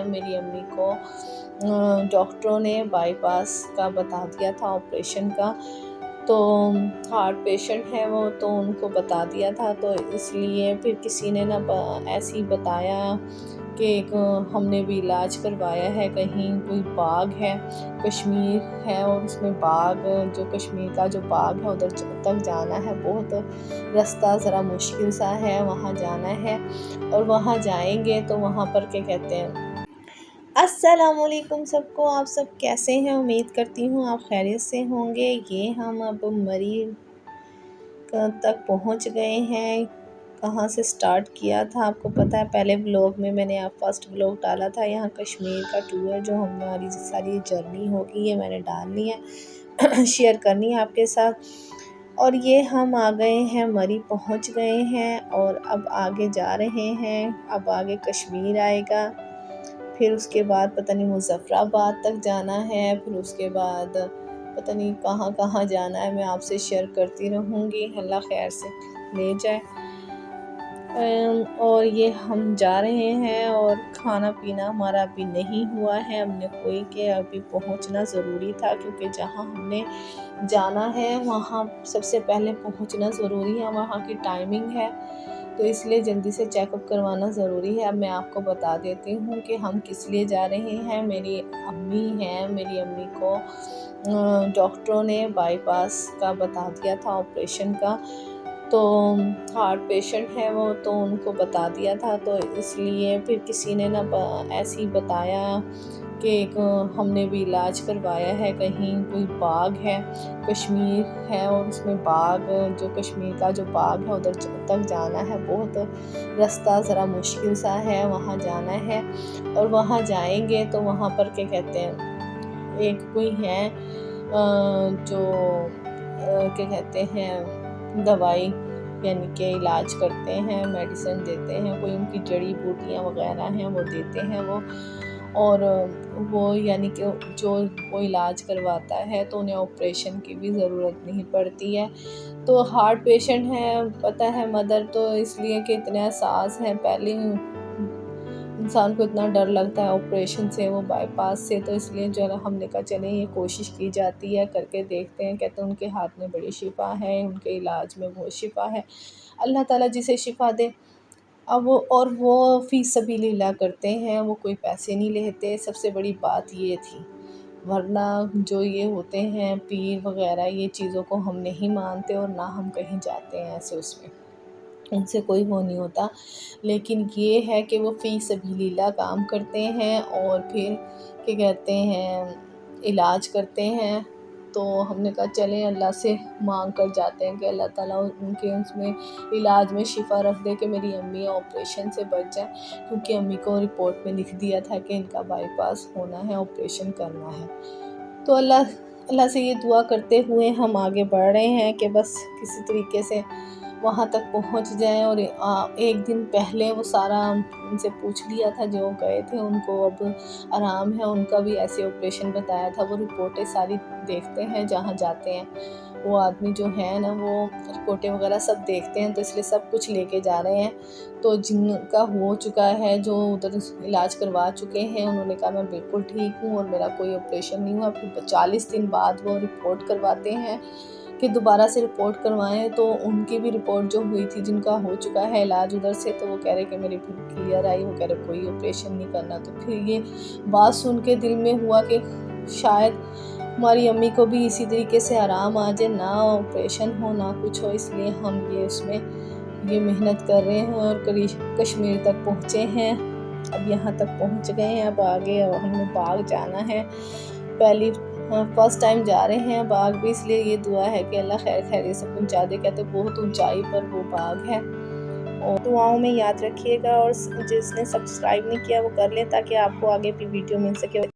ہیں میری امی کو ڈاکٹروں نے بائی پاس کا بتا دیا تھا، آپریشن کا، تو ہارٹ پیشنٹ ہے وہ، تو ان کو بتا دیا تھا، تو اس لیے پھر کسی نے ایسے ہی بتایا کہ ایک ہم نے بھی علاج کروایا ہے، کہیں کوئی باغ ہے، کشمیر ہے، اور اس میں باغ جو کشمیر کا جو باغ ہے ادھر تک جانا ہے، بہت رستہ ذرا مشکل سا ہے، وہاں جانا ہے، اور وہاں جائیں گے تو وہاں پر کیا کہتے ہیں۔ السلام علیکم سب کو، آپ سب کیسے ہیں؟ امید کرتی ہوں آپ خیریت سے ہوں گے۔ یہ ہم اب مری تک پہنچ گئے ہیں۔ کہاں سے سٹارٹ کیا تھا آپ کو پتہ ہے، پہلے بلاگ میں نے آپ فرسٹ بلاگ ڈالا تھا، یہاں کشمیر کا ٹور جو ہماری ساری جرنی ہوگی یہ میں نے ڈالنی ہے، شیئر کرنی ہے آپ کے ساتھ۔ اور یہ ہم آ گئے ہیں، مری پہنچ گئے ہیں، اور اب آگے جا رہے ہیں، اب آگے کشمیر آئے گا، پھر اس کے بعد پتہ نہیں مظفر آباد تک جانا ہے، پھر اس کے بعد پتہ نہیں کہاں کہاں جانا ہے، میں آپ سے شیئر کرتی رہوں گی، اللہ خیر سے لے جائے۔ اور یہ ہم جا رہے ہیں، اور کھانا پینا ہمارا ابھی نہیں ہوا ہے، ہم نے کوئی کہ ابھی پہنچنا ضروری تھا، کیونکہ جہاں ہم نے جانا ہے وہاں سب سے پہلے پہنچنا ضروری ہے، وہاں کی ٹائمنگ ہے، تو اس لیے جلدی سے چیک اپ کروانا ضروری ہے۔ اب میں آپ کو بتا دیتی ہوں کہ ہم کس لیے جا رہے ہیں۔ میری امی کو ڈاکٹروں نے بائی پاس کا بتا دیا تھا، آپریشن کا، تو ہارٹ پیشنٹ ہے وہ، تو ان کو بتا دیا تھا، تو اس لیے پھر کسی نے ایسے ہی بتایا کہ ایک ہم نے بھی علاج کروایا ہے، کہیں کوئی باغ ہے، کشمیر ہے، اور اس میں باغ جو کشمیر کا جو باغ ہے ادھر تک جانا ہے، بہت رستہ ذرا مشکل سا ہے، وہاں جانا ہے، اور وہاں جائیں گے تو وہاں پر کیا کہتے ہیں، ایک کوئی ہے جو کیا کہتے ہیں دوائی یعنی کہ علاج کرتے ہیں، میڈیسن دیتے ہیں، کوئی ان کی جڑی بوٹیاں وغیرہ ہیں وہ دیتے ہیں وہ، اور وہ یعنی کہ جو وہ علاج کرواتا ہے تو انہیں آپریشن کی بھی ضرورت نہیں پڑتی ہے۔ تو ہارٹ پیشنٹ ہے، پتہ ہے مدر، تو اس لیے کہ اتنے حساس ہیں، پہلے انسان کو اتنا ڈر لگتا ہے آپریشن سے، وہ بائی پاس سے، تو اس لیے جو ہم نے کہا چلیں یہ کوشش کی جاتی ہے، کر کے دیکھتے ہیں، کہتے ہیں ان کے ہاتھ میں بڑی شفا ہے، ان کے علاج میں بہت شفا ہے، اللہ تعالیٰ جسے شفا دے۔ اب وہ فی سبیل اللہ کرتے ہیں، وہ کوئی پیسے نہیں لیتے، سب سے بڑی بات یہ تھی، ورنہ جو یہ ہوتے ہیں پیر وغیرہ، یہ چیزوں کو ہم نہیں مانتے، اور نہ ہم کہیں جاتے ہیں ایسے، اس میں ان سے کوئی وہ نہیں ہوتا، لیکن یہ ہے کہ وہ فی سبیل اللہ کام کرتے ہیں، اور پھر کیا کہتے ہیں علاج کرتے ہیں، تو ہم نے کہا چلیں اللہ سے مانگ کر جاتے ہیں کہ اللہ تعالیٰ ان کے اس میں علاج میں شفا رکھ دے، کہ میری امی آپریشن سے بچ جائیں، کیونکہ امی کو رپورٹ میں لکھ دیا تھا کہ ان کا بائی پاس ہونا ہے، آپریشن کرنا ہے۔ تو اللہ سے یہ دعا کرتے ہوئے ہم آگے بڑھ رہے ہیں کہ بس کسی طریقے سے وہاں تک پہنچ جائیں، اور ایک دن پہلے وہ سارا ان سے پوچھ لیا تھا، جو گئے تھے ان کو اب آرام ہے، ان کا بھی ایسے آپریشن بتایا تھا، وہ رپورٹیں ساری دیکھتے ہیں جہاں جاتے ہیں، وہ آدمی جو ہے نا وہ رپورٹیں وغیرہ سب دیکھتے ہیں، تو اس لیے سب کچھ لے کے جا رہے ہیں۔ تو جن کا ہو چکا ہے، جو ادھر علاج کروا چکے ہیں، انہوں نے کہا میں بالکل ٹھیک ہوں اور میرا کوئی آپریشن نہیں ہوا، پھر 40 دن بعد وہ رپورٹ کرواتے ہیں کہ دوبارہ سے رپورٹ کروائیں، تو ان کی بھی رپورٹ جو ہوئی تھی، جن کا ہو چکا ہے علاج ادھر سے، تو وہ کہہ رہے کہ میری پھر کلیئر آئی، وہ کہہ رہے کوئی آپریشن نہیں کرنا۔ تو پھر یہ بات سن کے دل میں ہوا کہ شاید ہماری امی کو بھی اسی طریقے سے آرام آ جائے، نہ آپریشن ہو نہ کچھ ہو، اس لیے ہم اس میں یہ محنت کر رہے ہیں، اور کشمیر تک پہنچے ہیں، اب یہاں تک پہنچ گئے ہیں، اب آگے ہم نے باغ جانا ہے، فرسٹ ٹائم جا رہے ہیں باغ بھی، اس لیے یہ دعا ہے کہ اللہ خیر خیریت سے پہنچا دے، کہتے بہت اونچائی پر وہ باغ ہے، اور دعاؤں میں یاد رکھیے گا، اور جس نے سبسکرائب نہیں کیا وہ کر لیں، تاکہ آپ کو آگے بھی ویڈیو مل سکے۔